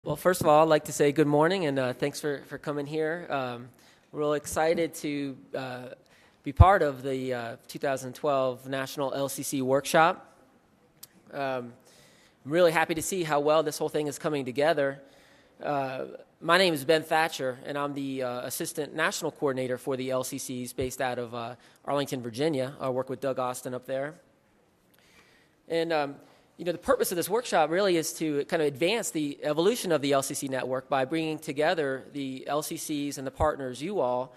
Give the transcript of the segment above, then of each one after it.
Well, first of all, I'd like to say good morning and thanks for coming here. We're really excited to be part of the 2012 National LCC Workshop. I'm really happy to see how well this whole thing is coming together. My name is Ben Thatcher, and I'm the Assistant National Coordinator for the LCCs based out of Arlington, Virginia. I work with Doug Austin up there. And the purpose of this workshop really is to kind of advance the evolution of the LCC network by bringing together the LCCs and the partners, you all,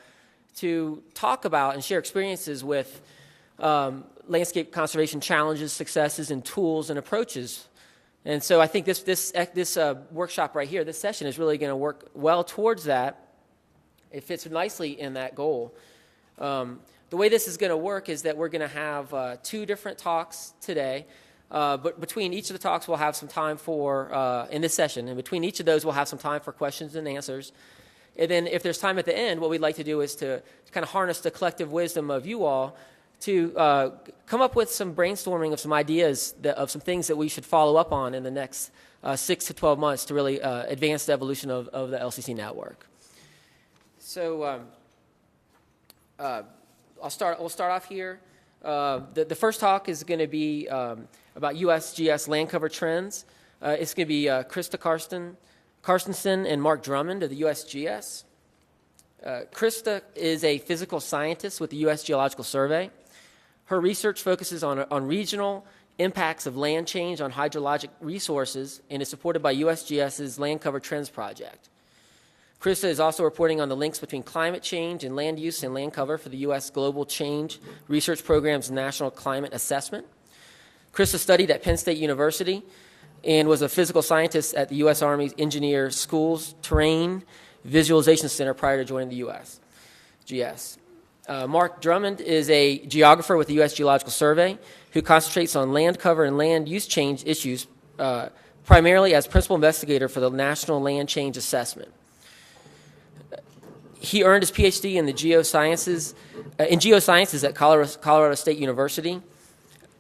to talk about and share experiences with landscape conservation challenges, successes, and tools and approaches. And so I think this workshop right here, this session, is really going to work well towards that. It fits nicely in that goal. The way this is going to work is that we're going to have two different talks today. But between each of the talks, we'll have some time for, in this session, and between each of those, we'll have some time for questions and answers. And then if there's time at the end, what we'd like to do is to kind of harness the collective wisdom of you all to come up with some brainstorming of some ideas, of some things that we should follow up on in the next 6 to 12 months to really advance the evolution of the LCC network. So we'll start off here. The first talk is going to be about USGS land cover trends. It's going to be Krista Carstensen and Mark Drummond of the USGS. Krista is a physical scientist with the U.S. Geological Survey. Her research focuses on regional impacts of land change on hydrologic resources and is supported by USGS's Land Cover Trends Project. Krista is also reporting on the links between climate change and land use and land cover for the U.S. Global Change Research Program's National Climate Assessment. Krista studied at Penn State University and was a physical scientist at the U.S. Army Engineer School's Terrain Visualization Center prior to joining the USGS. Mark Drummond is a geographer with the U.S. Geological Survey who concentrates on land cover and land use change issues primarily as principal investigator for the National Land Change Assessment. He earned his PhD in geosciences at Colorado State University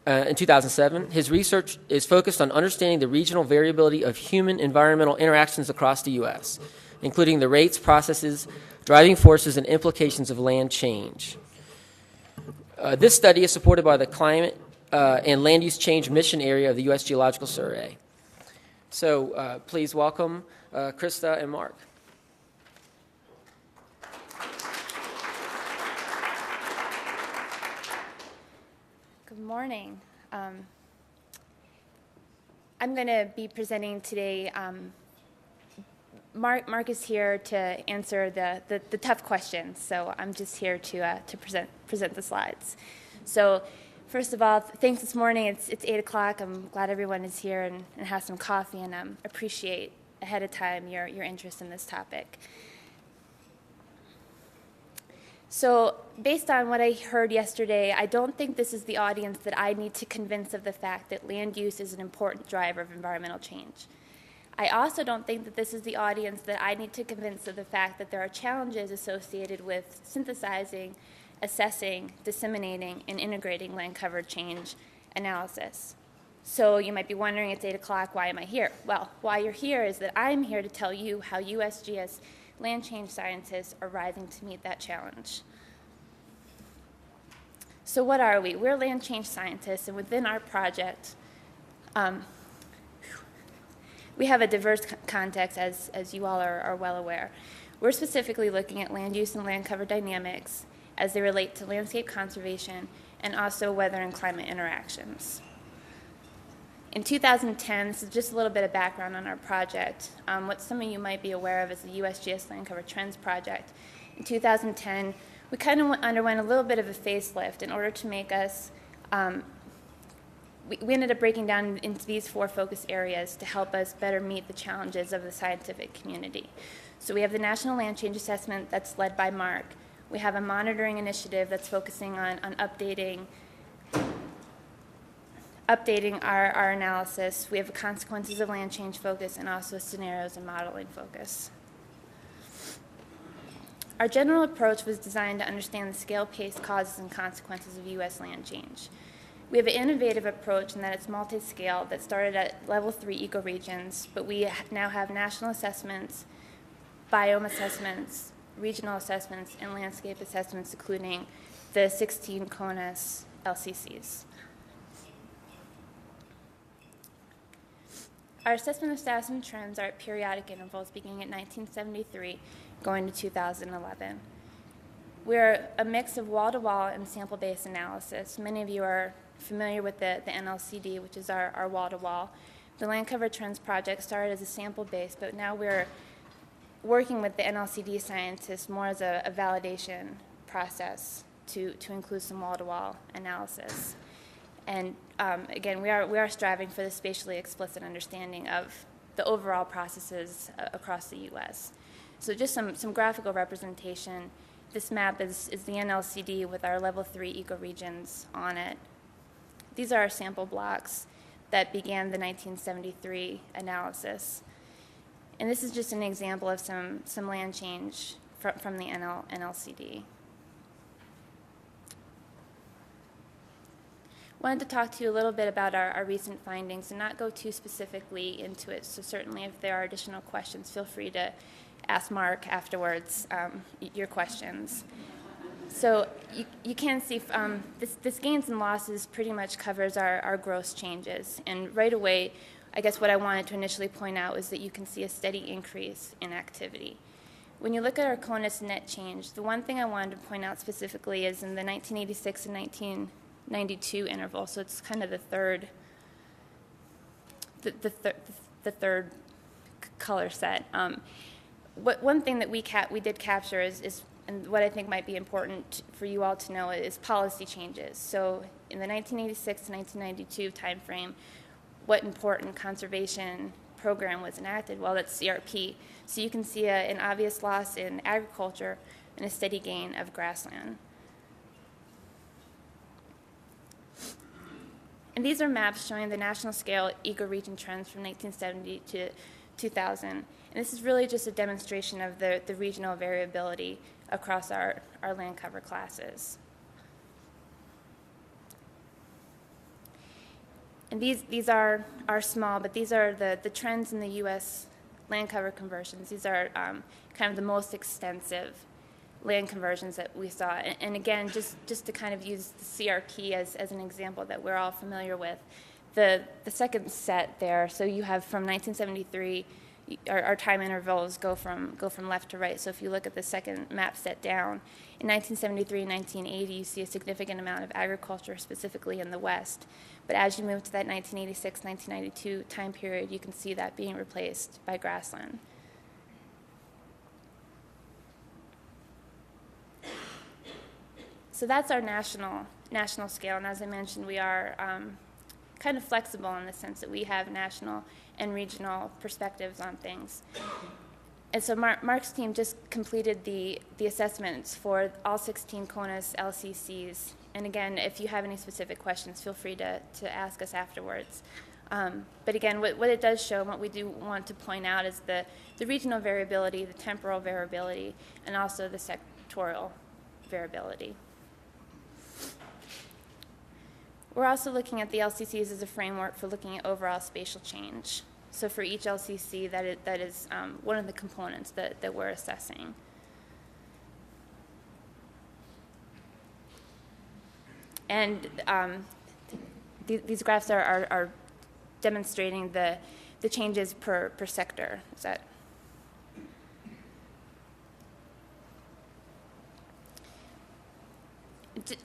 in 2007. His research is focused on understanding the regional variability of human-environmental interactions across the U.S., including the rates, processes, driving forces, and implications of land change. This study is supported by the Climate and Land Use Change Mission Area of the U.S. Geological Survey. So please welcome Krista and Mark. Good morning. I'm going to be presenting today. Mark is here to answer the tough questions, so I'm just here to present the slides. So first of all, thanks this morning. It's 8 o'clock. I'm glad everyone is here and has some coffee, and appreciate ahead of time your interest in this topic. So based on what I heard yesterday, I don't think this is the audience that I need to convince of the fact that land use is an important driver of environmental change. I also don't think that this is the audience that I need to convince of the fact that there are challenges associated with synthesizing, assessing, disseminating, and integrating land cover change analysis. So you might be wondering, it's 8 o'clock, why am I here? Well, why you're here is that I'm here to tell you how USGS land change scientists are rising to meet that challenge. So what are we? We're land change scientists, and within our project, we have a diverse context, as you all are well aware. We're specifically looking at land use and land cover dynamics as they relate to landscape conservation and also weather and climate interactions. In 2010, this is just a little bit of background on our project. What some of you might be aware of is the USGS Land Cover Trends Project. In 2010, we kind of underwent a little bit of a facelift in order to make us, we ended up breaking down into these 4 focus areas to help us better meet the challenges of the scientific community. So we have the National Land Change Assessment that's led by Mark. We have a monitoring initiative that's focusing on updating our analysis. We have a consequences of land change focus and also scenarios and modeling focus. Our general approach was designed to understand the scale, pace, causes, and consequences of U.S. land change. We have an innovative approach in that it's multi-scale that started at level 3 ecoregions, but we now have national assessments, biome assessments, regional assessments, and landscape assessments, including the 16 CONUS LCCs. Our assessment of status and trends are at periodic intervals beginning at 1973, going to 2011. We're a mix of wall-to-wall and sample-based analysis. Many of you are familiar with the NLCD, which is our wall-to-wall. The Land Cover Trends project started as a sample-based, but now we're working with the NLCD scientists more as a validation process to include some wall-to-wall analysis. And again, we are striving for the spatially explicit understanding of the overall processes across the U.S. So just some graphical representation. This map is the NLCD with our level 3 ecoregions on it. These are our sample blocks that began the 1973 analysis. And this is just an example of some land change from the NLCD. Wanted to talk to you a little bit about our recent findings and not go too specifically into it. So certainly if there are additional questions, feel free to ask Mark afterwards your questions. So you can see this gains and losses pretty much covers our gross changes. And right away, I guess what I wanted to initially point out is that you can see a steady increase in activity. When you look at our CONUS net change, the one thing I wanted to point out specifically is in the 1986 and 1992 interval, so it's kind of the third color set. One thing that we did capture is and what I think might be important for you all to know is policy changes. So in the 1986 to 1992 timeframe, what important conservation program was enacted? Well, that's CRP. So you can see an obvious loss in agriculture and a steady gain of grassland. And these are maps showing the national scale ecoregion trends from 1970 to 2000. And this is really just a demonstration of the regional variability across our land cover classes. And these are small, but these are the trends in the U.S. land cover conversions. These are kind of the most extensive land conversions that we saw. And again, just to kind of use the CRP as an example that we're all familiar with, the second set there, so you have from 1973, our time intervals go from left to right. So if you look at the second map set down, in 1973 and 1980, you see a significant amount of agriculture, specifically in the West. But as you move to that 1986, 1992 time period, you can see that being replaced by grassland. So that's our national scale, and as I mentioned, we are kind of flexible in the sense that we have national and regional perspectives on things. And so Mark's team just completed the assessments for all 16 CONUS LCCs. And again, if you have any specific questions, feel free to ask us afterwards. But again, what it does show, and what we do want to point out, is the regional variability, the temporal variability, and also the sectoral variability. We're also looking at the LCCs as a framework for looking at overall spatial change. So for each LCC, that is one of the components that we're assessing. And these graphs are demonstrating the changes per sector. Is that?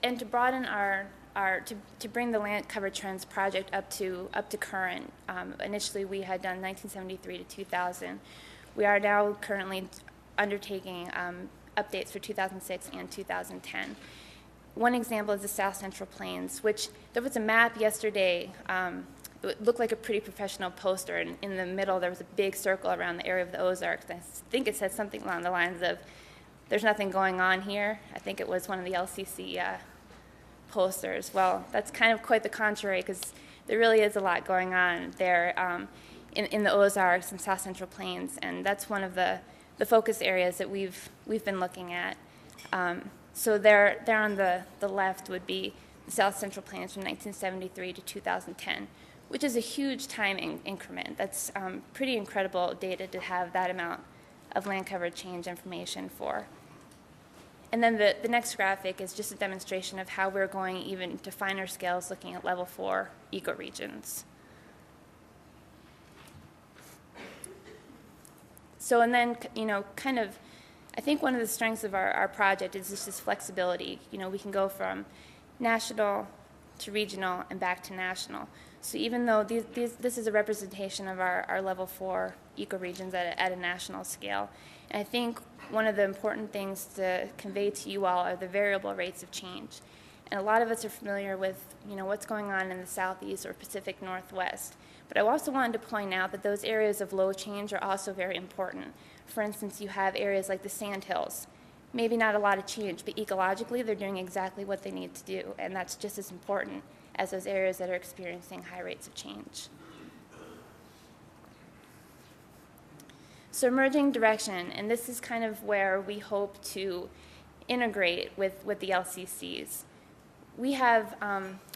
And to broaden to bring the Land Cover Trends project up to current, initially we had done 1973 to 2000. We are now currently undertaking updates for 2006 and 2010. One example is the South Central Plains, which there was a map yesterday. It looked like a pretty professional poster, and in the middle there was a big circle around the area of the Ozarks. I think it said something along the lines of, "There's nothing going on here." I think it was one of the LCC posters. Well, that's kind of quite the contrary, because there really is a lot going on there in the Ozarks and South Central Plains, and that's one of the focus areas that we've been looking at. So there on the left would be South Central Plains from 1973 to 2010, which is a huge time increment. That's pretty incredible data to have that amount of land cover change information for. And then the next graphic is just a demonstration of how we're going even to finer scales looking at level 4 ecoregions. So, and then, kind of, I think one of the strengths of our project is just this flexibility. We can go from national to regional and back to national. So even though this is a representation of our level 4 ecoregions at a national scale, and I think one of the important things to convey to you all are the variable rates of change. And a lot of us are familiar with what's going on in the Southeast or Pacific Northwest. But I also wanted to point out that those areas of low change are also very important. For instance, you have areas like the Sandhills. Maybe not a lot of change, but ecologically they're doing exactly what they need to do, and that's just as important as those areas that are experiencing high rates of change. So emerging direction, and this is kind of where we hope to integrate with the LCCs. We have,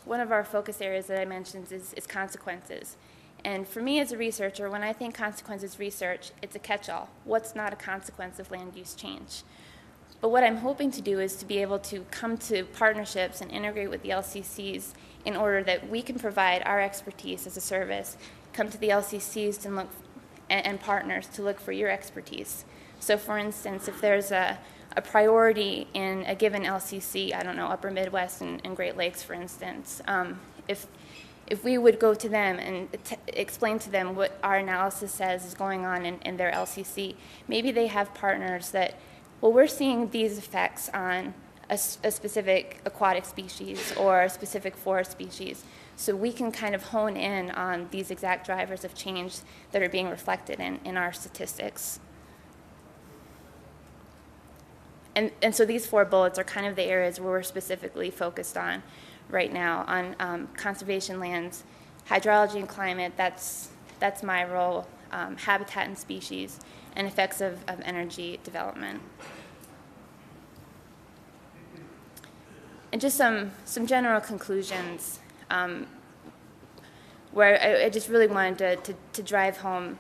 one of our focus areas that I mentioned is consequences. And for me as a researcher, when I think consequences research, it's a catch-all. What's not a consequence of land use change? But what I'm hoping to do is to be able to come to partnerships and integrate with the LCCs in order that we can provide our expertise as a service, come to the LCCs and look and partners to look for your expertise. So for instance, if there's a priority in a given LCC, I don't know, Upper Midwest and Great Lakes, for instance, if we would go to them and explain to them what our analysis says is going on in their LCC, maybe they have partners that, well, we're seeing these effects on a specific aquatic species or a specific forest species. So we can kind of hone in on these exact drivers of change that are being reflected in our statistics. And so these 4 bullets are kind of the areas where we're specifically focused on right now, on conservation lands, hydrology and climate, that's my role, habitat and species, and effects of energy development. And just some general conclusions where I just really wanted to drive home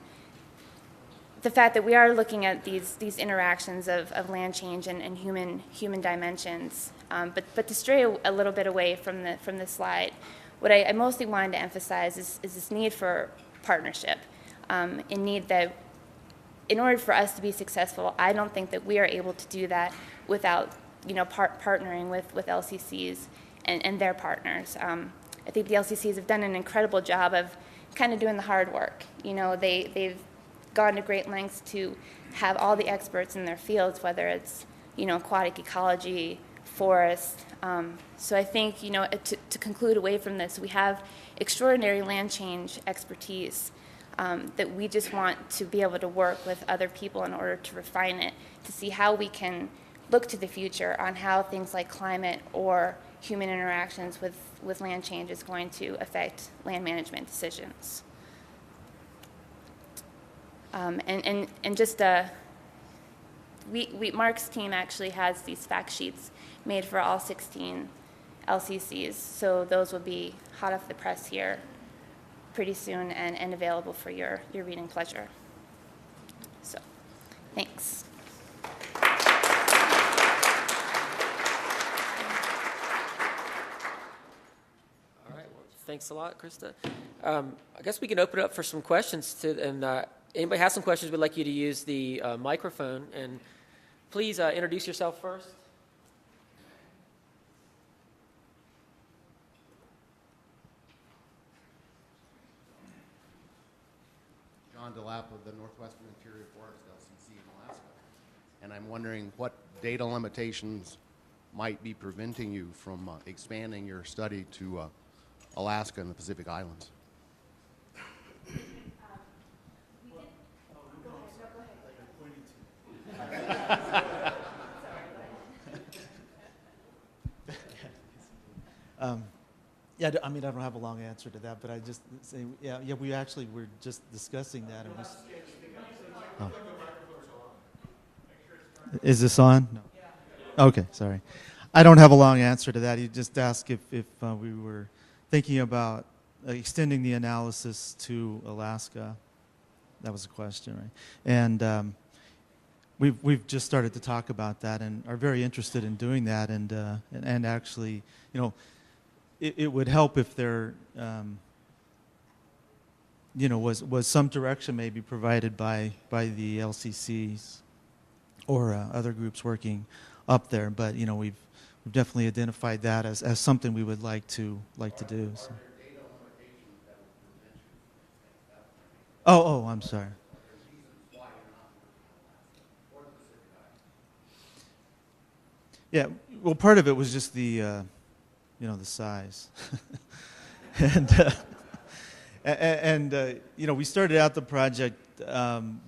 the fact that we are looking at these interactions of land change and human dimensions. But to stray a little bit away from the slide, what I mostly wanted to emphasize is this need for partnership, in need that in order for us to be successful, I don't think that we are able to do that without partnering with LCCs and their partners. I think the LCCs have done an incredible job of kind of doing the hard work. They've gone to great lengths to have all the experts in their fields, whether it's aquatic ecology, forest. So I think to conclude away from this, we have extraordinary land change expertise that we just want to be able to work with other people in order to refine it, to see how we can look to the future on how things like climate or human interactions with land change is going to affect land management decisions. And just Mark's team actually has these fact sheets made for all 16 LCCs, so those will be hot off the press here pretty soon and available for your reading pleasure. So, thanks. Thanks a lot, Krista. I guess we can open it up for some questions. Anybody has some questions, we'd like you to use the microphone. And please introduce yourself first. John DeLapp of the Northwestern Interior Forest LCC in Alaska. And I'm wondering what data limitations might be preventing you from expanding your study to Alaska and the Pacific Islands. Yeah, I mean, I don't have a long answer to that, but I just say, yeah, we actually were just discussing that. And Is this on? No. Okay, sorry. I don't have a long answer to that. You just asked if we were thinking about extending the analysis to Alaska. That was the question, right? And we've just started to talk about that and are very interested in doing that. And actually, you know, it would help if there, you know, was some direction maybe provided by the LCCs or other groups working up there. But you know, we've definitely identified that as something we would like to do. So. Oh, I'm sorry. Yeah, well, part of it was just the, you know, the size, and you know, we started out the project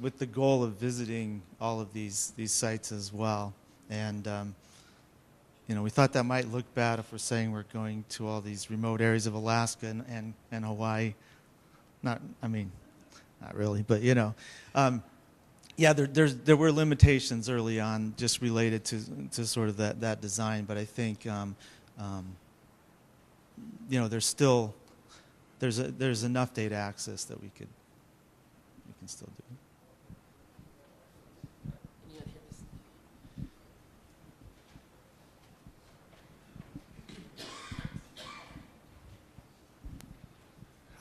with the goal of visiting all of these sites as well, and you know, we thought that might look bad if we're saying we're going to all these remote areas of Alaska and Hawaii. Not really, but you know. Yeah, there were limitations early on, just related to sort of that design. But I think you know, there's enough data access that we can still do.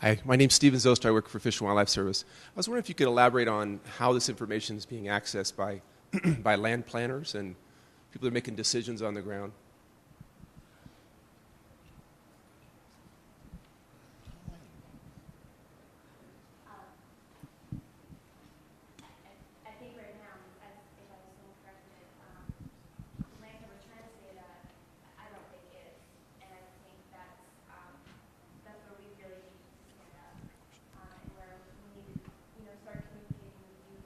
Hi, my name's Steven Zost. I work for Fish and Wildlife Service. I was wondering if you could elaborate on how this information is being accessed by, by land planners and people that are making decisions on the ground. I think right now, as if I was being corrected, land cover trends data, I don't think is, and I think that's where we really need to stand up, and where we need to, you know, start communicating with you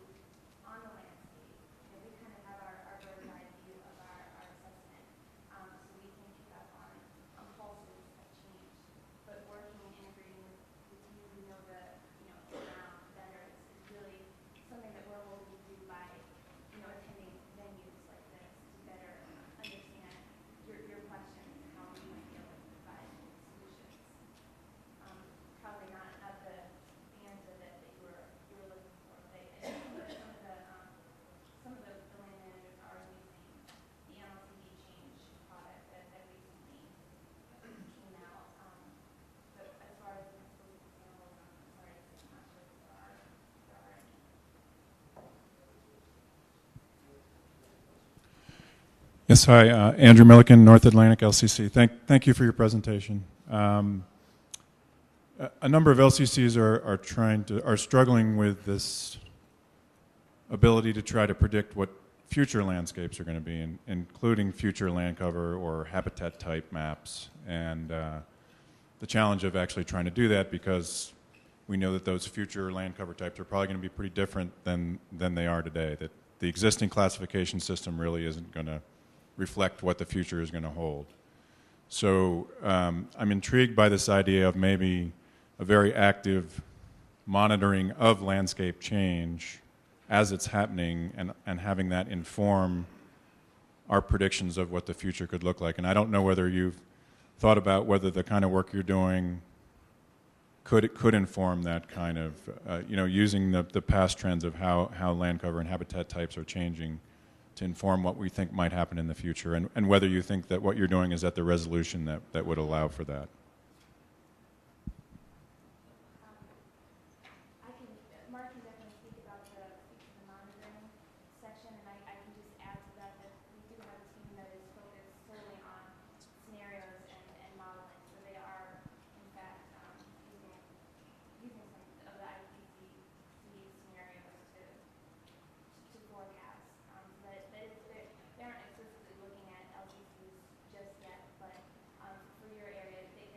on the landscape. You know, we kind of have our bird's eye view of our assessment, so we can pick up on pulses of change. But working and integrating with you who know the, you know, the ground better is really something that we're hoping to do by, you know, attending venues like this to better understand your questions and how we might be able to provide solutions. Probably not at the answer that you were looking for. But I think that some of the land managers are using the LCD change product that recently came out. But as far as the specific examples, I'm sorry, I'm not sure if there are any. Yes, hi, Andrew Milliken, North Atlantic LCC. Thank you for your presentation. A number of LCCs are struggling with this ability to try to predict what future landscapes are going to be, including future land cover or habitat type maps, and the challenge of actually trying to do that, because we know that those future land cover types are probably going to be pretty different than they are today. That the existing classification system really isn't going to reflect what the future is going to hold. So I'm intrigued by this idea of maybe a very active monitoring of landscape change as it's happening, and having that inform our predictions of what the future could look like. And I don't know whether you've thought about whether the kind of work you're doing could inform that kind of, you know, using the past trends of how land cover and habitat types are changing to inform what we think might happen in the future, and whether you think that what you're doing is at the resolution that would allow for that. Mark can definitely speak about the monitoring section, and I can just add to that we do have a team that is focused solely on scenarios and modeling. So they are, in fact, using some of the IPCC scenarios to forecast. They aren't explicitly looking at LCCs just yet, but for your area, they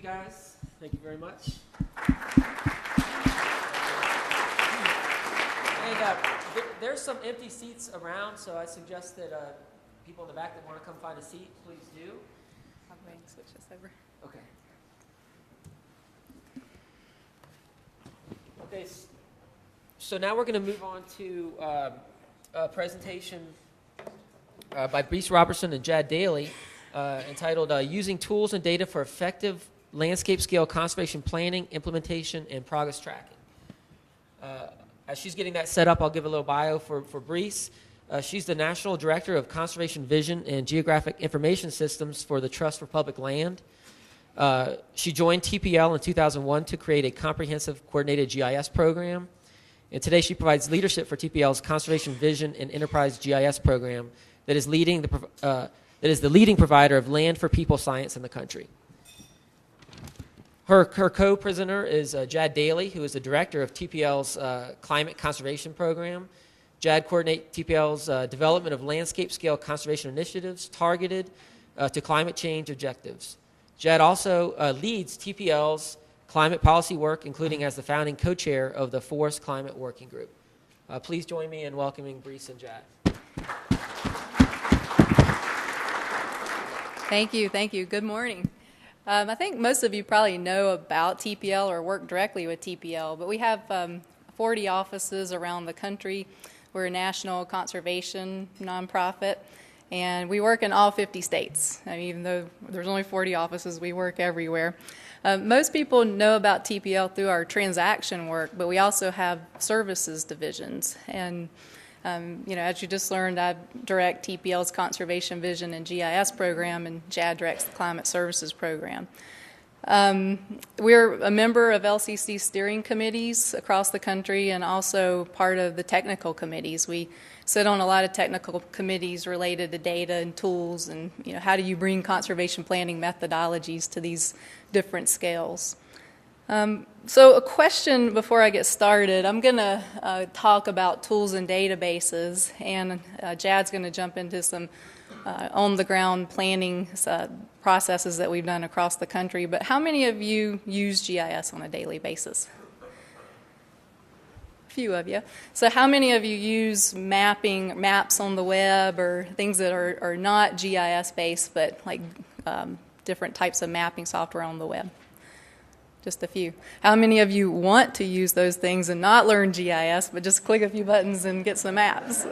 guys. Thank you very much. And there's some empty seats around, so I suggest that people in the back that want to come find a seat, please do. I'll go ahead and switch this over. Okay. Okay, so now we're going to move on to a presentation by Brees Robertson and Jad Daly entitled Using Tools and Data for Effective Landscape Scale Conservation Planning, Implementation, and Progress Tracking. As she's getting that set up, I'll give a little bio for Brees. She's the National Director of Conservation Vision and Geographic Information Systems for the Trust for Public Land. She joined TPL in 2001 to create a comprehensive coordinated GIS program. And today she provides leadership for TPL's Conservation Vision and Enterprise GIS program that is the leading provider of land for people science in the country. Her co-presenter is Jad Daly, who is the director of TPL's Climate Conservation Program. Jad coordinates TPL's development of landscape-scale conservation initiatives targeted to climate change objectives. Jad also leads TPL's climate policy work, including as the founding co-chair of the Forest Climate Working Group. Please join me in welcoming Brees and Jad. Thank you. Good morning. I think most of you probably know about TPL or work directly with TPL, but we have 40 offices around the country. We're a national conservation nonprofit, and we work in all 50 states. I mean, even though there's only 40 offices, we work everywhere. Most people know about TPL through our transaction work, but we also have services divisions. And as you just learned, I direct TPL's Conservation Vision and GIS program, and Jad directs the Climate Services program. We're a member of LCC steering committees across the country and also part of the technical committees. We sit on a lot of technical committees related to data and tools and how do you bring conservation planning methodologies to these different scales. So a question before I get started. I'm going to talk about tools and databases, and Jad's going to jump into some on-the-ground planning processes that we've done across the country. But how many of you use GIS on a daily basis? A few of you. So how many of you use maps on the web or things that are not GIS-based but like different types of mapping software on the web? Just a few. How many of you want to use those things and not learn GIS, but just click a few buttons and get some maps?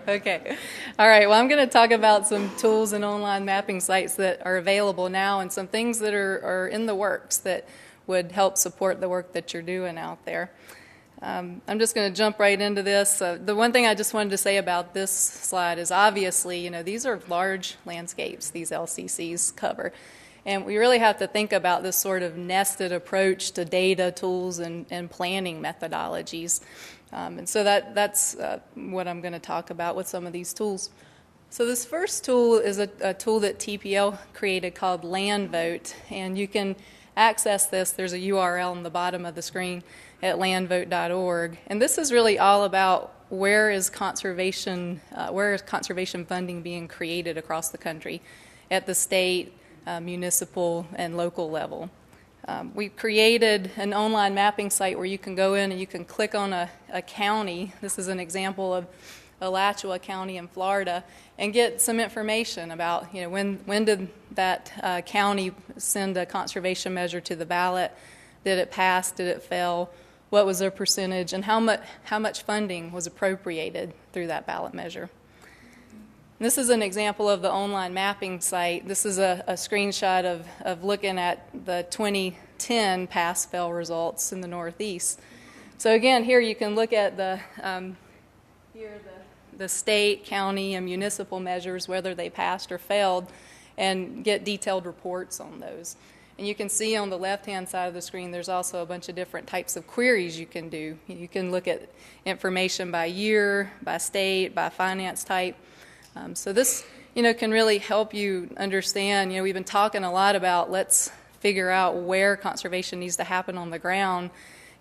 Okay. All right. Well, I'm going to talk about some tools and online mapping sites that are available now and some things that are in the works that would help support the work that you're doing out there. I'm just going to jump right into this. The one thing I just wanted to say about this slide is obviously, these are large landscapes these LCCs cover. And we really have to think about this sort of nested approach to data, tools, and planning methodologies. And so that's what I'm going to talk about with some of these tools. So this first tool is a tool that TPL created called LandVote. And you can access this. There's a URL on the bottom of the screen at landvote.org. And this is really all about where is conservation funding being created across the country at the state, municipal, and local level. We've created an online mapping site where you can go in and you can click on a county. This is an example of Alachua County in Florida, and get some information about, when did that county send a conservation measure to the ballot? Did it pass? Did it fail? What was their percentage? And how much funding was appropriated through that ballot measure? This is an example of the online mapping site. This is a screenshot of looking at the 2010 pass-fail results in the Northeast. So again, here you can look at the state, county, and municipal measures, whether they passed or failed, and get detailed reports on those. And you can see on the left-hand side of the screen, there's also a bunch of different types of queries you can do. You can look at information by year, by state, by finance type. So this, can really help you understand. We've been talking a lot about let's figure out where conservation needs to happen on the ground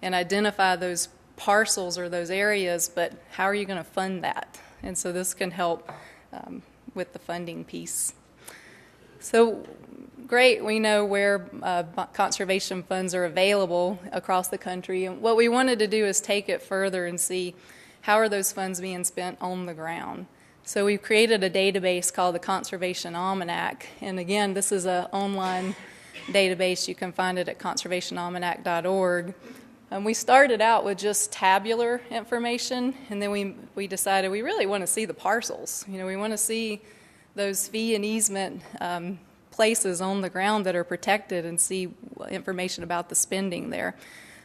and identify those parcels or those areas, but how are you going to fund that? And so this can help with the funding piece. So great, we know where conservation funds are available across the country. And what we wanted to do is take it further and see how are those funds being spent on the ground. So we've created a database called the Conservation Almanac. And again, this is an online database. You can find it at conservationalmanac.org. We started out with just tabular information, and then we decided we really want to see the parcels. You know, we want to see those fee and easement places on the ground that are protected and see information about the spending there.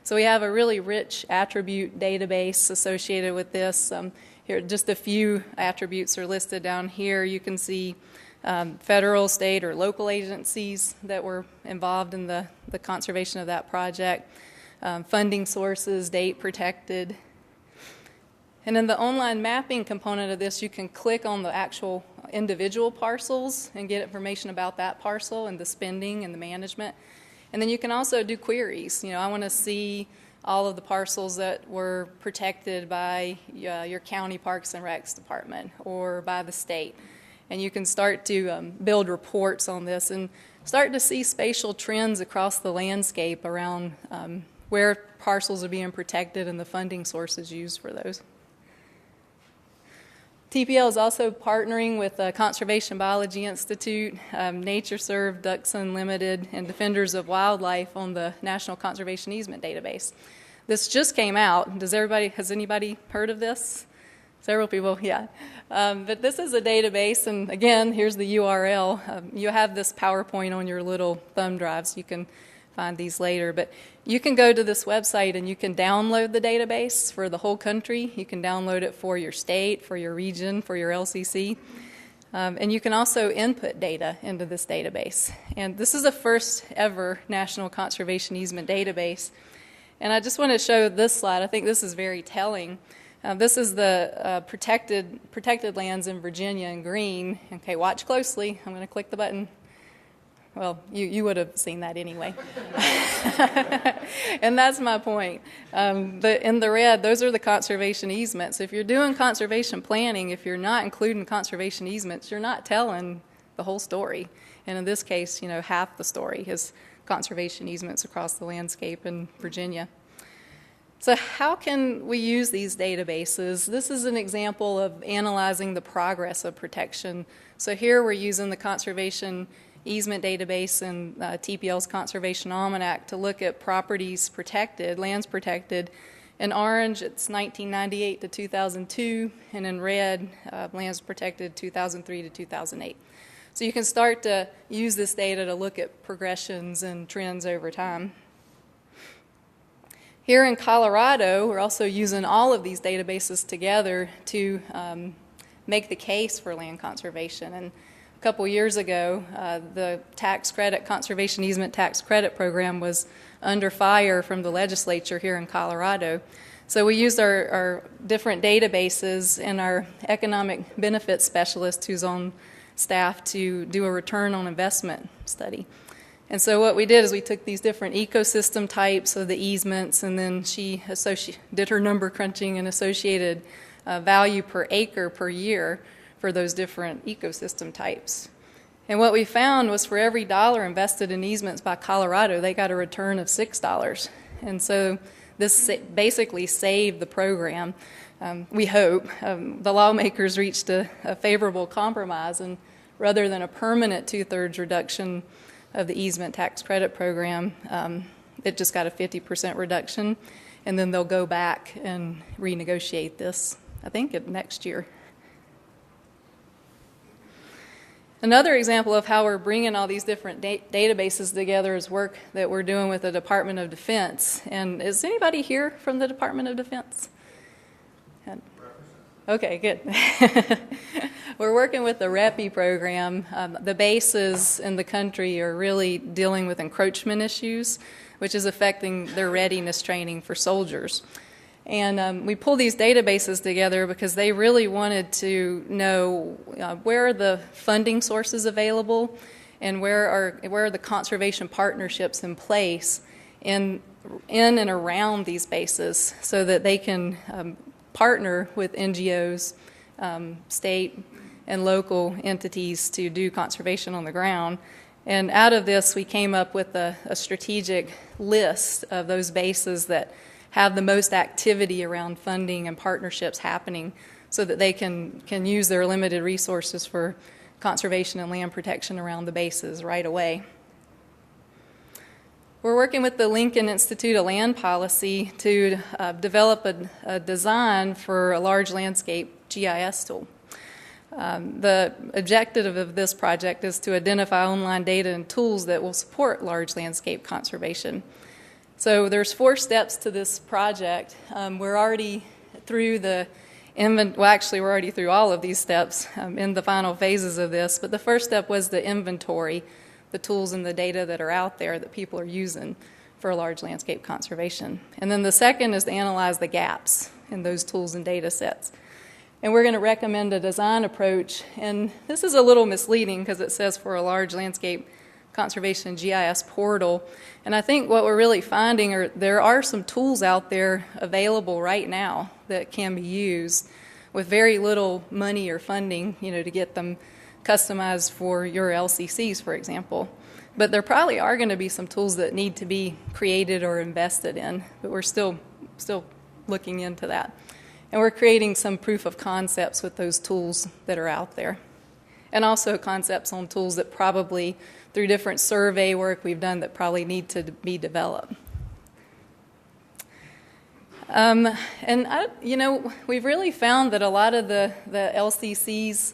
So we have a really rich attribute database associated with this. Here, just a few attributes are listed down here. You can see federal, state, or local agencies that were involved in the conservation of that project, funding sources, date protected. And in the online mapping component of this, you can click on the actual individual parcels and get information about that parcel and the spending and the management. And then you can also do queries. You know, I want to see all of the parcels that were protected by your county parks and recs department or by the state. And you can start to build reports on this and start to see spatial trends across the landscape around where parcels are being protected and the funding sources used for those. TPL is also partnering with the Conservation Biology Institute, NatureServe, Ducks Unlimited, and Defenders of Wildlife on the National Conservation Easement Database. This just came out. Has anybody heard of this? Several people, yeah. But this is a database, and again, here's the URL. You have this PowerPoint on your little thumb drive, so you can find these later. But you can go to this website and you can download the database for the whole country. You can download it for your state, for your region, for your LCC. And you can also input data into this database. And this is the first ever National Conservation Easement Database. And I just want to show this slide. I think this is very telling. This is the protected lands in Virginia in green. Okay, watch closely. I'm going to click the button. Well, you would have seen that anyway. And that's my point. In the red, those are the conservation easements. If you're doing conservation planning, if you're not including conservation easements, you're not telling the whole story. And in this case, you know, half the story is conservation easements across the landscape in Virginia. So how can we use these databases? This is an example of analyzing the progress of protection. So here we're using the conservation easement database and TPL's Conservation Almanac to look at properties protected, lands protected. In orange, it's 1998 to 2002, and in red, lands protected 2003 to 2008. So you can start to use this data to look at progressions and trends over time. Here in Colorado, we're also using all of these databases together to make the case for land conservation. And a couple years ago, the conservation easement tax credit program was under fire from the legislature here in Colorado. So we used our different databases and our economic benefit specialist who's on staff to do a return on investment study. And so what we did is we took these different ecosystem types of the easements, and then she did her number crunching and associated value per acre per year for those different ecosystem types. And what we found was for every $1 invested in easements by Colorado, they got a return of $6. And so this basically saved the program. We hope. The lawmakers reached a favorable compromise, and rather than a permanent 2/3 reduction of the easement tax credit program, it just got a 50% reduction, and then they'll go back and renegotiate this, I think, next year. Another example of how we're bringing all these different databases together is work that we're doing with the Department of Defense. And is anybody here from the Department of Defense? Okay, good. We're working with the REPI program. The bases in the country are really dealing with encroachment issues, which is affecting their readiness training for soldiers. And we pulled these databases together because they really wanted to know where are the funding sources available and where are the conservation partnerships in place in and around these bases so that they can partner with NGOs, state and local entities to do conservation on the ground. And out of this, we came up with a strategic list of those bases that have the most activity around funding and partnerships happening so that they can use their limited resources for conservation and land protection around the bases right away. We're working with the Lincoln Institute of Land Policy to develop a design for a large landscape GIS tool. The objective of this project is to identify online data and tools that will support large landscape conservation. So there's 4 steps to this project. We're already through we're already through all of these steps in the final phases of this, but the first step was the inventory, the tools and the data that are out there that people are using for large landscape conservation. And then the second is to analyze the gaps in those tools and data sets. And we're going to recommend a design approach, and this is a little misleading because it says for a large landscape conservation GIS portal. And I think what we're really finding are there are some tools out there available right now that can be used with very little money or funding, to get them customized for your LCCs, for example. But there probably are going to be some tools that need to be created or invested in, but we're still looking into that. And we're creating some proof of concepts with those tools that are out there. And also concepts on tools that probably, through different survey work we've done, that probably need to be developed. We've really found that a lot of the LCCs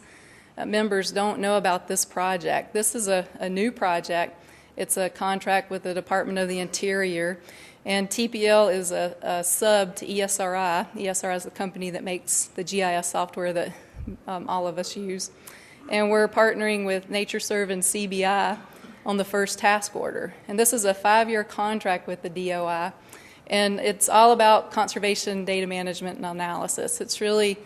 members don't know about this project. This is a new project. It's a contract with the Department of the Interior, and TPL is a sub to ESRI. ESRI is the company that makes the GIS software that all of us use. And we're partnering with NatureServe and CBI on the first task order. And this is a 5-year contract with the DOI. And it's all about conservation data management and analysis. It's really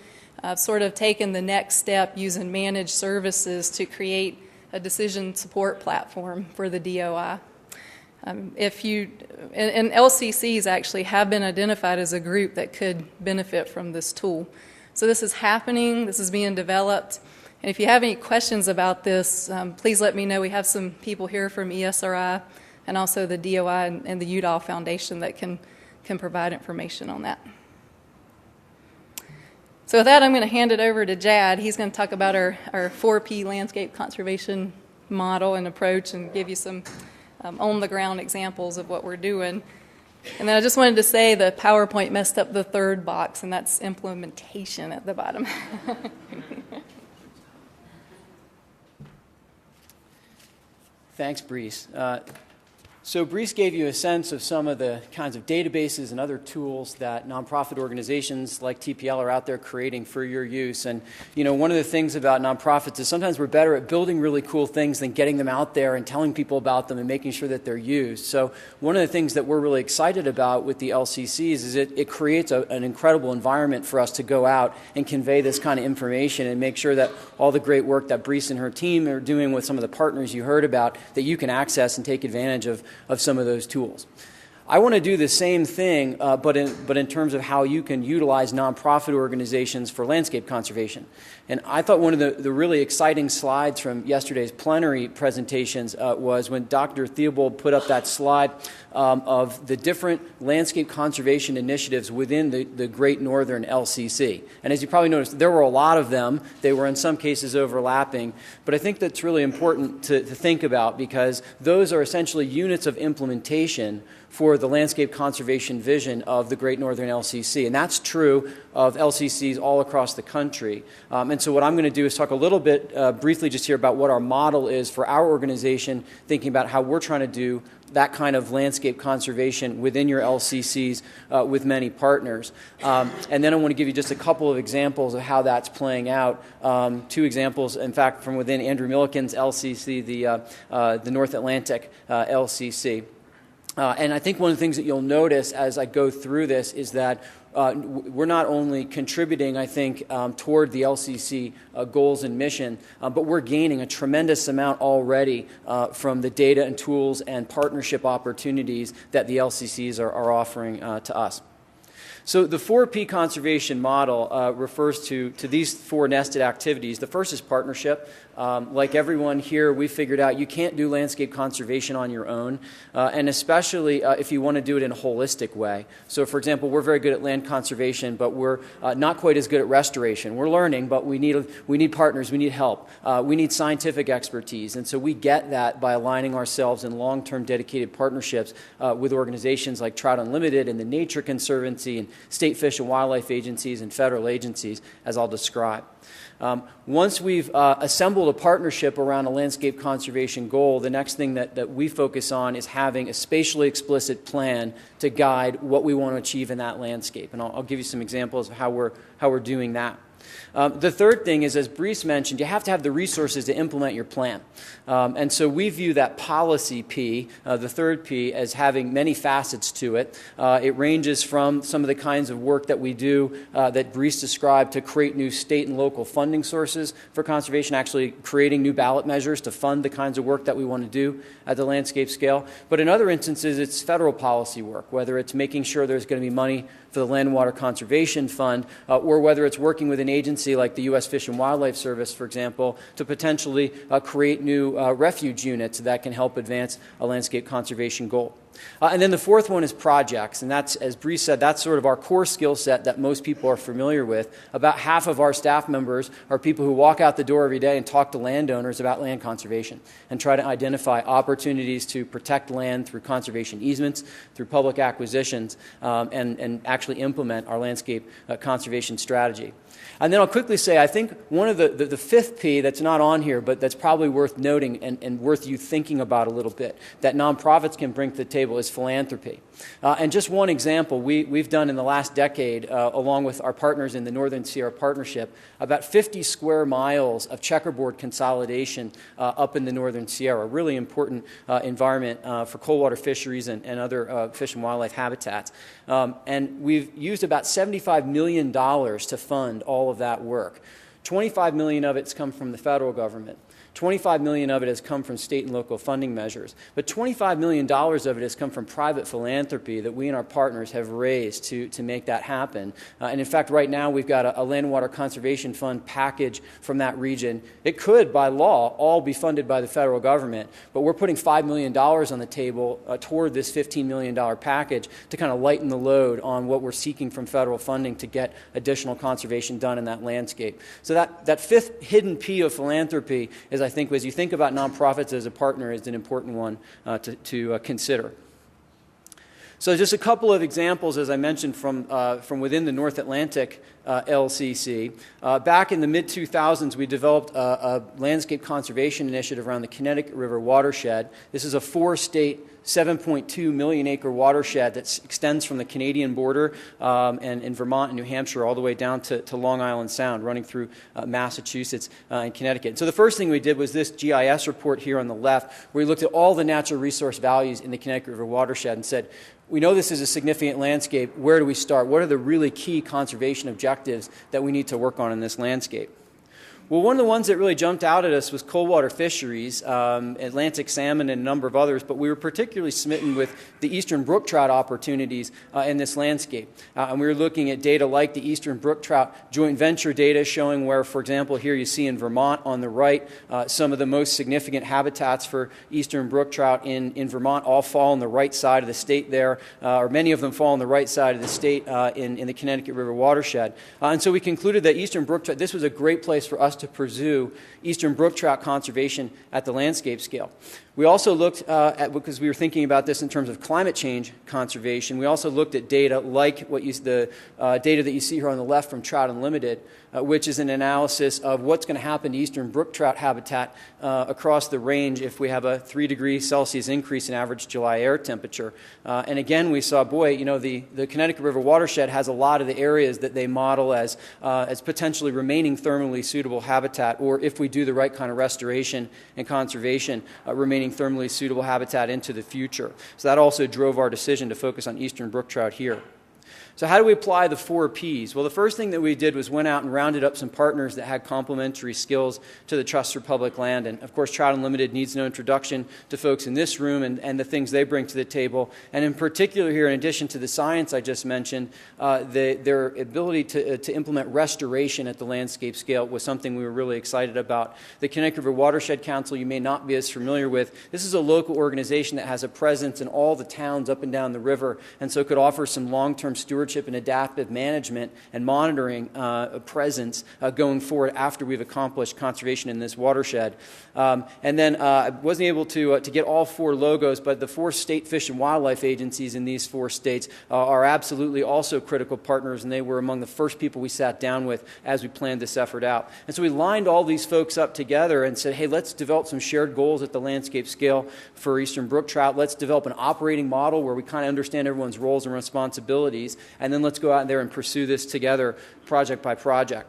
sort of taken the next step using managed services to create a decision support platform for the DOI. And LCCs actually have been identified as a group that could benefit from this tool. So this is happening, this is being developed. And if you have any questions about this, please let me know. We have some people here from ESRI and also the DOI and the Udall Foundation that can provide information on that. So with that, I'm going to hand it over to Jad. He's going to talk about our 4P landscape conservation model and approach and give you some on-the-ground examples of what we're doing. And then I just wanted to say the PowerPoint messed up the third box, and that's implementation at the bottom. Thanks, Brees. So Brees gave you a sense of some of the kinds of databases and other tools that nonprofit organizations like TPL are out there creating for your use. And, one of the things about nonprofits is sometimes we're better at building really cool things than getting them out there and telling people about them and making sure that they're used. So one of the things that we're really excited about with the LCCs is it creates an incredible environment for us to go out and convey this kind of information and make sure that all the great work that Brees and her team are doing with some of the partners you heard about, that you can access and take advantage of some of those tools. I want to do the same thing, but in terms of how you can utilize nonprofit organizations for landscape conservation. And I thought one of the really exciting slides from yesterday's plenary presentations was when Dr. Theobald put up that slide of the different landscape conservation initiatives within the Great Northern LCC. And as you probably noticed, there were a lot of them. They were in some cases overlapping. But I think that's really important to think about, because those are essentially units of implementation for the landscape conservation vision of the Great Northern LCC. And that's true of LCCs all across the country. And so what I'm going to do is talk a little bit briefly just here about what our model is for our organization, thinking about how we're trying to do that kind of landscape conservation within your LCCs with many partners. And then I want to give you just a couple of examples of how that's playing out. 2 examples, in fact, from within Andrew Milliken's LCC, the North Atlantic LCC. And I think one of the things that you'll notice as I go through this is that we're not only contributing, I think, toward the LCC goals and mission, but we're gaining a tremendous amount already from the data and tools and partnership opportunities that the LCCs are offering to us. So the 4P conservation model refers to these 4 nested activities. The first is partnership. Like everyone here, we figured out you can't do landscape conservation on your own, and especially if you want to do it in a holistic way. So for example, we're very good at land conservation, but we're not quite as good at restoration. We're learning, but we need partners, we need help, we need scientific expertise, and so we get that by aligning ourselves in long-term dedicated partnerships with organizations like Trout Unlimited and the Nature Conservancy and state fish and wildlife agencies and federal agencies, as I'll describe. Once we've assembled a partnership around a landscape conservation goal, the next thing that we focus on is having a spatially explicit plan to guide what we want to achieve in that landscape. And I'll give you some examples of how we're doing that. The third thing is, as Brice mentioned, you have to have the resources to implement your plan. And so we view that policy P, the third P, as having many facets to it. It ranges from some of the kinds of work that we do that Brice described to create new state and local funding sources for conservation, actually creating new ballot measures to fund the kinds of work that we want to do at the landscape scale. But in other instances, it's federal policy work, whether it's making sure there's going to be money for the Land and Water Conservation Fund, or whether it's working with an agency like the U.S. Fish and Wildlife Service, for example, to potentially create new refuge units that can help advance a landscape conservation goal. And then the fourth one is projects, and that's, as Brice said, that's sort of our core skill set that most people are familiar with. About half of our staff members are people who walk out the door every day and talk to landowners about land conservation and try to identify opportunities to protect land through conservation easements, through public acquisitions, and actually implement our landscape conservation strategy. And then I'll quickly say, I think one of the fifth P that's not on here, but that's probably worth noting and worth you thinking about a little bit, that nonprofits can bring to the table is philanthropy. And just one example, we've done in the last decade, along with our partners in the Northern Sierra Partnership, about 50 square miles of checkerboard consolidation up in the Northern Sierra, a really important environment for coldwater fisheries and other fish and wildlife habitats. And we've used about $75 million to fund all of that work. $25 million of it's come from the federal government. $25 million of it has come from state and local funding measures, but $25 million of it has come from private philanthropy that we and our partners have raised to make that happen. And in fact, right now we've got a Land and Water Conservation Fund package from that region. It could, by law, all be funded by the federal government, but we're putting $5 million on the table toward this $15 million package to kind of lighten the load on what we're seeking from federal funding to get additional conservation done in that landscape. So that fifth hidden P of philanthropy is, I think, as you think about nonprofits as a partner, is an important one to consider. So just a couple of examples, as I mentioned, from within the North Atlantic LCC. Back in the mid-2000s, we developed a landscape conservation initiative around the Connecticut River watershed. This is a 4-state, 7.2 million acre watershed that extends from the Canadian border and in Vermont and New Hampshire all the way down to Long Island Sound, running through Massachusetts and Connecticut. So the first thing we did was this GIS report here on the left, where we looked at all the natural resource values in the Connecticut River watershed and said, we know this is a significant landscape. Where do we start? What are the really key conservation objectives that we need to work on in this landscape? Well, one of the ones that really jumped out at us was coldwater fisheries, Atlantic salmon and a number of others, but we were particularly smitten with the eastern brook trout opportunities in this landscape. And we were looking at data like the eastern brook trout joint venture data showing where, for example, here you see in Vermont on the right, some of the most significant habitats for eastern brook trout in Vermont all fall on the right side of the state there, or many of them fall on the right side of the state in the Connecticut River watershed. And so we concluded that eastern brook trout, this was a great place for us to pursue eastern brook trout conservation at the landscape scale. We also looked at, because we were thinking about this in terms of climate change conservation, we also looked at data like the data that you see here on the left from Trout Unlimited, which is an analysis of what's going to happen to eastern brook trout habitat across the range if we have a 3 degrees Celsius increase in average July air temperature. And again, we saw, boy, the Connecticut River watershed has a lot of the areas that they model as potentially remaining thermally suitable habitat, or if we do the right kind of restoration and conservation, remaining thermally suitable habitat into the future. So that also drove our decision to focus on eastern brook trout here. So how do we apply the 4 Ps? Well, the first thing that we did was went out and rounded up some partners that had complementary skills to the Trust for Public Land. And, of course, Trout Unlimited needs no introduction to folks in this room and the things they bring to the table. And in particular here, in addition to the science I just mentioned, their ability to implement restoration at the landscape scale was something we were really excited about. The Connecticut River Watershed Council, you may not be as familiar with. This is a local organization that has a presence in all the towns up and down the river, and so could offer some long-term stewardship and adaptive management and monitoring presence going forward after we've accomplished conservation in this watershed. And then I wasn't able to get all 4 logos, but the 4 state fish and wildlife agencies in these 4 states are absolutely also critical partners, and they were among the first people we sat down with as we planned this effort out. And so we lined all these folks up together and said, hey, let's develop some shared goals at the landscape scale for eastern brook trout. Let's develop an operating model where we kind of understand everyone's roles and responsibilities, and then let's go out there and pursue this together project by project.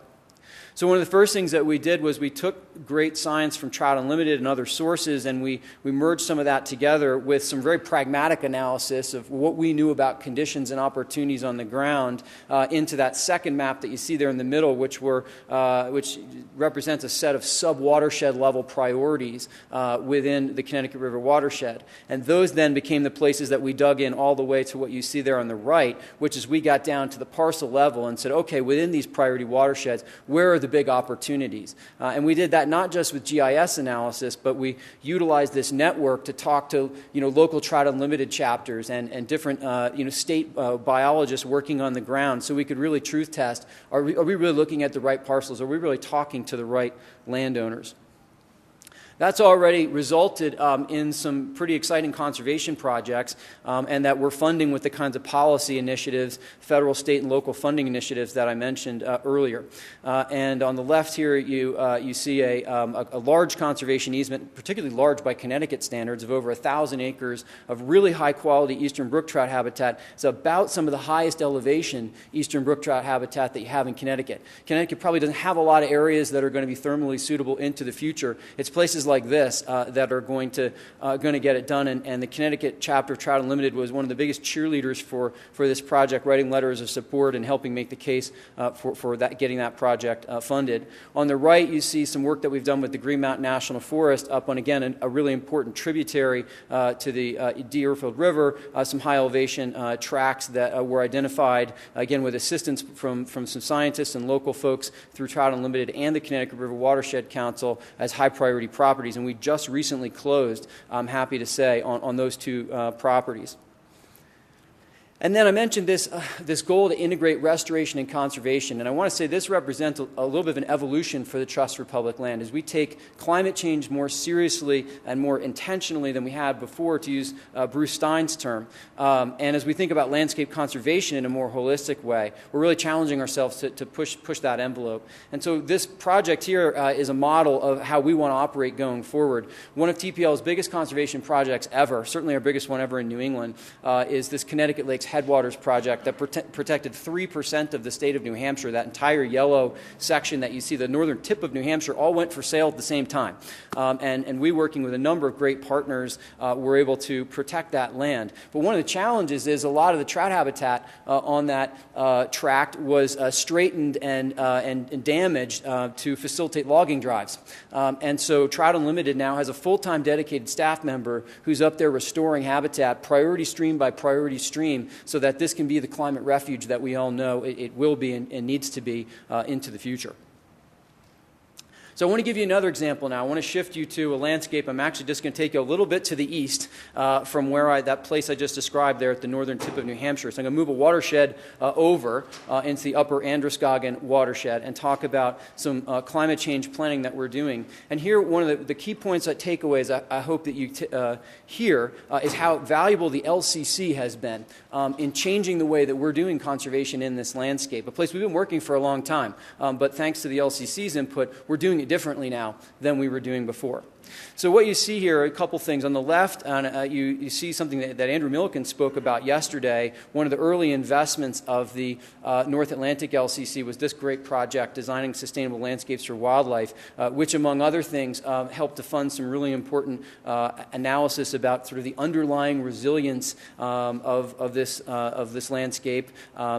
So one of the first things that we did was we took great science from Trout Unlimited and other sources, and we merged some of that together with some very pragmatic analysis of what we knew about conditions and opportunities on the ground into that second map that you see there in the middle, which represents a set of sub-watershed level priorities within the Connecticut River watershed. And those then became the places that we dug in all the way to what you see there on the right, which is we got down to the parcel level and said, okay, within these priority watersheds, where are the big opportunities? And we did that not just with GIS analysis, but we utilized this network to talk to local Trout Unlimited chapters and different state biologists working on the ground, so we could really truth test, are we really looking at the right parcels? Are we really talking to the right landowners? That's already resulted in some pretty exciting conservation projects, and that we're funding with the kinds of policy initiatives, federal, state, and local funding initiatives that I mentioned earlier. And on the left here, you see a large conservation easement, particularly large by Connecticut standards, of over 1,000 acres of really high-quality eastern brook trout habitat. It's about some of the highest elevation eastern brook trout habitat that you have in Connecticut. Connecticut probably doesn't have a lot of areas that are going to be thermally suitable into the future. It's places like this that are going to get it done, and the Connecticut chapter of Trout Unlimited was one of the biggest cheerleaders for this project, writing letters of support and helping make the case for that, getting that project funded. On the right, you see some work that we've done with the Green Mountain National Forest up on, again, a really important tributary to the Deerfield River, some high elevation tracts that were identified, again, with assistance from some scientists and local folks through Trout Unlimited and the Connecticut River Watershed Council as high priority properties. And we just recently closed, I'm happy to say, on those 2 properties. And then I mentioned this goal to integrate restoration and conservation. And I want to say this represents a little bit of an evolution for the Trust for Public Land as we take climate change more seriously and more intentionally than we had before, to use Bruce Stein's term. And as we think about landscape conservation in a more holistic way, we're really challenging ourselves to push that envelope. And so this project here is a model of how we want to operate going forward. One of TPL's biggest conservation projects ever, certainly our biggest one ever in New England, is this Connecticut Lakes Headwaters project that protected 3% of the state of New Hampshire. That entire yellow section that you see, the northern tip of New Hampshire, all went for sale at the same time. And we, working with a number of great partners, were able to protect that land. But one of the challenges is a lot of the trout habitat on that tract was straightened and damaged to facilitate logging drives. And so Trout Unlimited now has a full-time dedicated staff member who's up there restoring habitat, priority stream by priority stream, so that this can be the climate refuge that we all know it will be and needs to be into the future. So I want to give you another example now. I want to shift you to a landscape. I'm actually just going to take you a little bit to the east from that place I just described there at the northern tip of New Hampshire. So I'm going to move a watershed over into the upper Androscoggin watershed and talk about some climate change planning that we're doing. And here, one of the key points, takeaways I hope that you hear is how valuable the LCC has been in changing the way that we're doing conservation in this landscape, a place we've been working for a long time. But thanks to the LCC's input, we're doing it differently now than we were doing before. So what you see here are a couple things. On the left, you see something that Andrew Milliken spoke about yesterday. One of the early investments of the North Atlantic LCC was this great project, Designing Sustainable Landscapes for Wildlife, which, among other things, helped to fund some really important analysis about sort of the underlying resilience of this landscape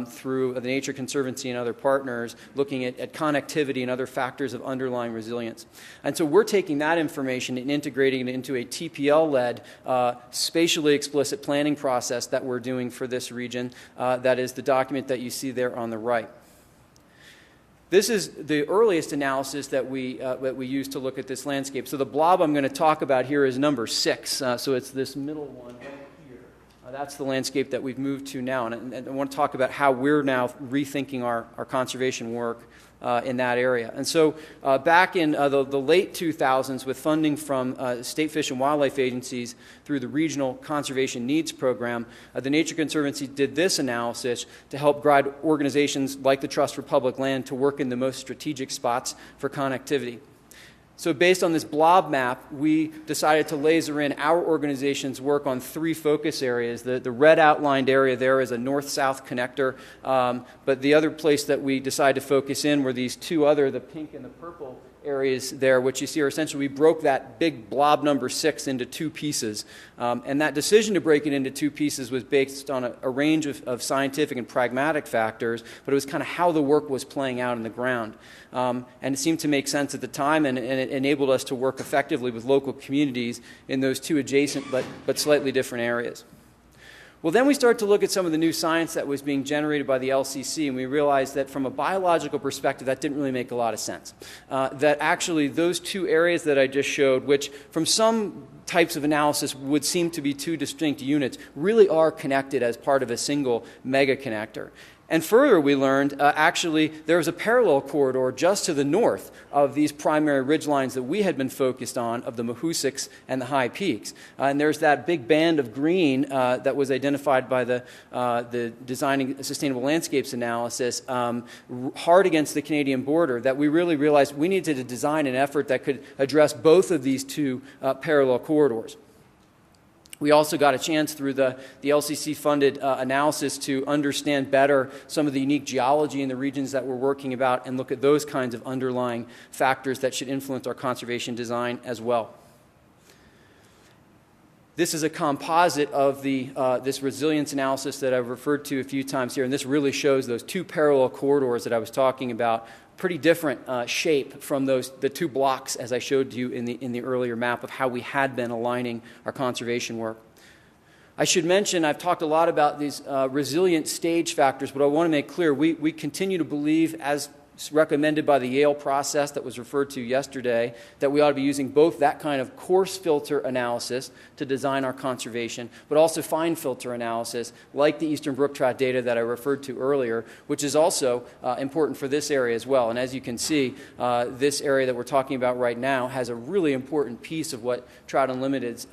through the Nature Conservancy and other partners, looking at connectivity and other factors of underlying resilience. And so we're taking that information and integrating it into a TPL-led, spatially explicit planning process that we're doing for this region. That is the document that you see there on the right. This is the earliest analysis that we used to look at this landscape. So the blob I'm going to talk about here is number 6. So it's this middle one right here. That's the landscape that we've moved to now. And I want to talk about how we're now rethinking our conservation work in that area. And so back in the late 2000s, with funding from state fish and wildlife agencies through the Regional Conservation Needs Program, the Nature Conservancy did this analysis to help guide organizations like the Trust for Public Land to work in the most strategic spots for connectivity. So based on this blob map, we decided to laser in our organization's work on 3 focus areas. The red outlined area there is a north-south connector, but the other place that we decided to focus in were these 2 other, the pink and the purple areas there, which you see are essentially, we broke that big blob number 6 into 2 pieces. And that decision to break it into 2 pieces was based on a range of scientific and pragmatic factors, but it was kind of how the work was playing out in the ground. And it seemed to make sense at the time, and it enabled us to work effectively with local communities in those 2 adjacent but slightly different areas. Well, then we started to look at some of the new science that was being generated by the LCC, and we realized that from a biological perspective, that didn't really make a lot of sense. That actually those 2 areas that I just showed, which from some types of analysis would seem to be 2 distinct units, really are connected as part of a single mega connector. And further, we learned actually there was a parallel corridor just to the north of these primary ridgelines that we had been focused on, of the Mahoosics and the High Peaks. And there's that big band of green that was identified by the Designing Sustainable Landscapes analysis hard against the Canadian border, that we really realized we needed to design an effort that could address both of these 2 parallel corridors. We also got a chance through the LCC-funded analysis to understand better some of the unique geology in the regions that we're working about and look at those kinds of underlying factors that should influence our conservation design as well. This is a composite of this resilience analysis that I've referred to a few times here, and this really shows those 2 parallel corridors that I was talking about. Pretty different shape from the 2 blocks, as I showed you in the earlier map of how we had been aligning our conservation work. I should mention, I've talked a lot about these resilient stage factors, but I want to make clear we continue to believe, as recommended by the Yale process that was referred to yesterday, that we ought to be using both that kind of coarse filter analysis to design our conservation, but also fine filter analysis, like the Eastern Brook Trout data that I referred to earlier, which is also important for this area as well. And as you can see, this area that we're talking about right now has a really important piece of what Trout Unlimited's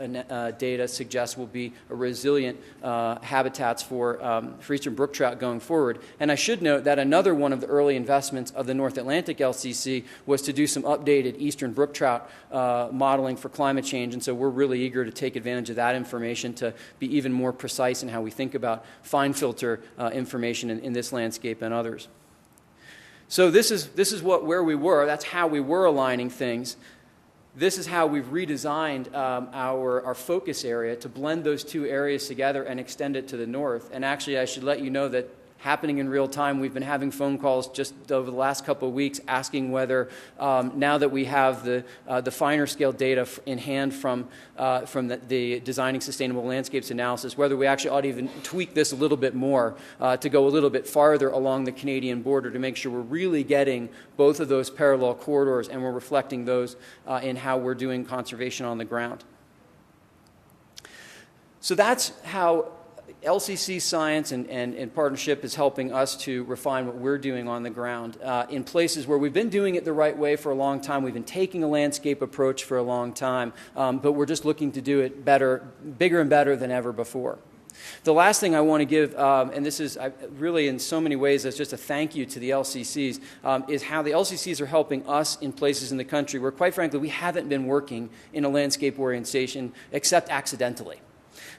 data suggests will be a resilient habitats for Eastern Brook Trout going forward. And I should note that another one of the early investments of the North Atlantic LCC was to do some updated Eastern Brook Trout modeling for climate change, and so we're really eager to take advantage of that information to be even more precise in how we think about fine filter information in this landscape and others. So this is where we were. That's how we were aligning things. This is how we've redesigned our focus area to blend those 2 areas together and extend it to the north. And actually, I should let you know that happening in real time, we've been having phone calls just over the last couple of weeks asking whether, now that we have the finer scale data in hand from the Designing Sustainable Landscapes analysis, whether we actually ought to even tweak this a little bit more to go a little bit farther along the Canadian border to make sure we're really getting both of those parallel corridors and we're reflecting those in how we're doing conservation on the ground. So that's how LCC science and partnership is helping us to refine what we're doing on the ground in places where we've been doing it the right way for a long time. We've been taking a landscape approach for a long time, but we're just looking to do it better, bigger and better than ever before. The last thing I want to give, and this is really in so many ways as just a thank you to the LCCs, is how the LCCs are helping us in places in the country where, quite frankly, we haven't been working in a landscape orientation except accidentally.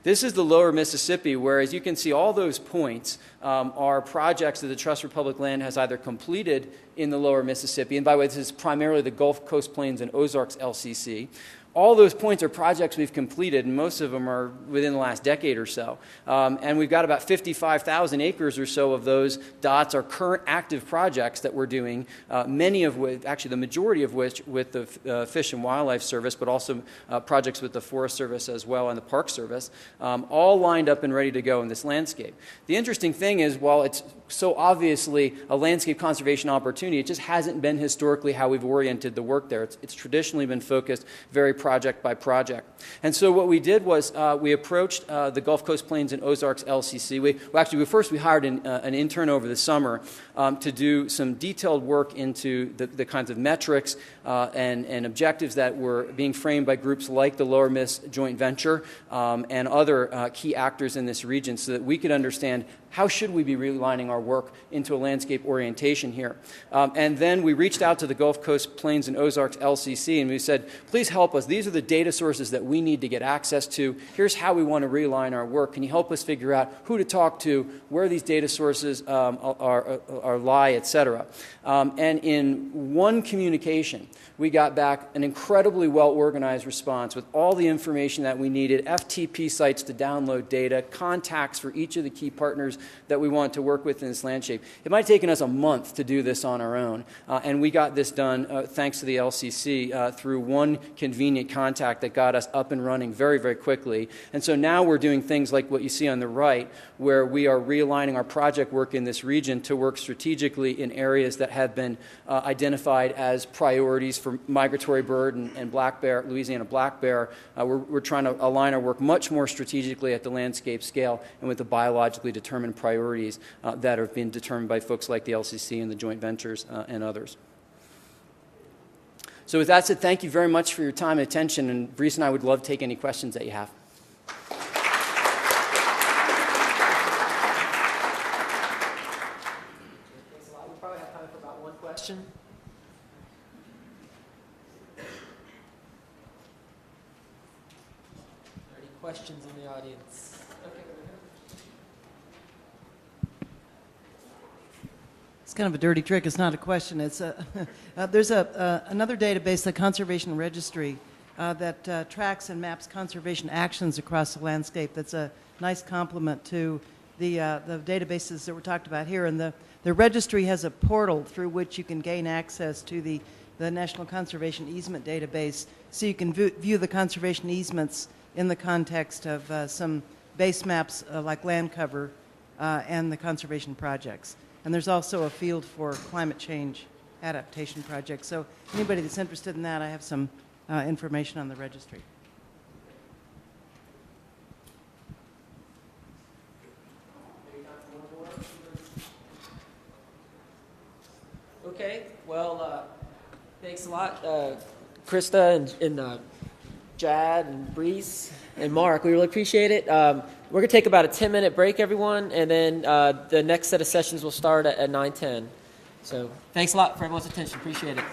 This is the lower Mississippi, where, as you can see, all those points are projects that the Trust for Public Land has either completed in the lower Mississippi, and by the way, this is primarily the Gulf Coast Plains and Ozarks LCC. All those points are projects we've completed, and most of them are within the last decade or so. And we've got about 55,000 acres or so of those dots are current active projects that we're doing, many of which, actually the majority of which, with the Fish and Wildlife Service, but also projects with the Forest Service as well and the Park Service, all lined up and ready to go in this landscape. The interesting thing is, while it's so obviously a landscape conservation opportunity, it just hasn't been historically how we've oriented the work there. It's traditionally been focused very project by project. And so what we did was we approached the Gulf Coast Plains and Ozarks LCC. We hired an intern over the summer to do some detailed work into the kinds of metrics and objectives that were being framed by groups like the Lower Miss Joint Venture and other key actors in this region, so that we could understand how should we be realigning our work into a landscape orientation here. And then we reached out to the Gulf Coast Plains and Ozarks LCC, and we said, please help us. These are the data sources that we need to get access to. Here's how we want to realign our work. Can you help us figure out who to talk to, where these data sources lie, et cetera. And in one communication, we got back an incredibly well-organized response with all the information that we needed, FTP sites to download data, contacts for each of the key partners that we want to work with in this landscape. It might have taken us a month to do this on our own, and we got this done thanks to the LCC through one convenient contact that got us up and running very, very quickly. And so now we're doing things like what you see on the right, where we are realigning our project work in this region to work strategically in areas that have been identified as priorities for migratory bird and black bear, Louisiana black bear. We're trying to align our work much more strategically at the landscape scale and with the biologically determined priorities that have been determined by folks like the LCC and the joint ventures and others. So with that said, thank you very much for your time and attention, and Brees and I would love to take any questions that you have. Thanks a lot. We probably have time for about one question. Any questions in the audience? Okay. It's kind of a dirty trick. It's not a question. It's there's another database, the Conservation Registry, that tracks and maps conservation actions across the landscape. That's a nice complement to the databases that were talked about here. And the registry has a portal through which you can gain access to the National Conservation Easement Database, so you can view the conservation easements in the context of some base maps like land cover and the conservation projects. And there's also a field for climate change adaptation projects. So anybody that's interested in that, I have some information on the registry. Okay, well, thanks a lot, Krista and Jad and Brees and Mark. We really appreciate it. We're going to take about a 10-minute break, everyone, and then the next set of sessions will start at 9:10. So thanks a lot for everyone's attention. Appreciate it.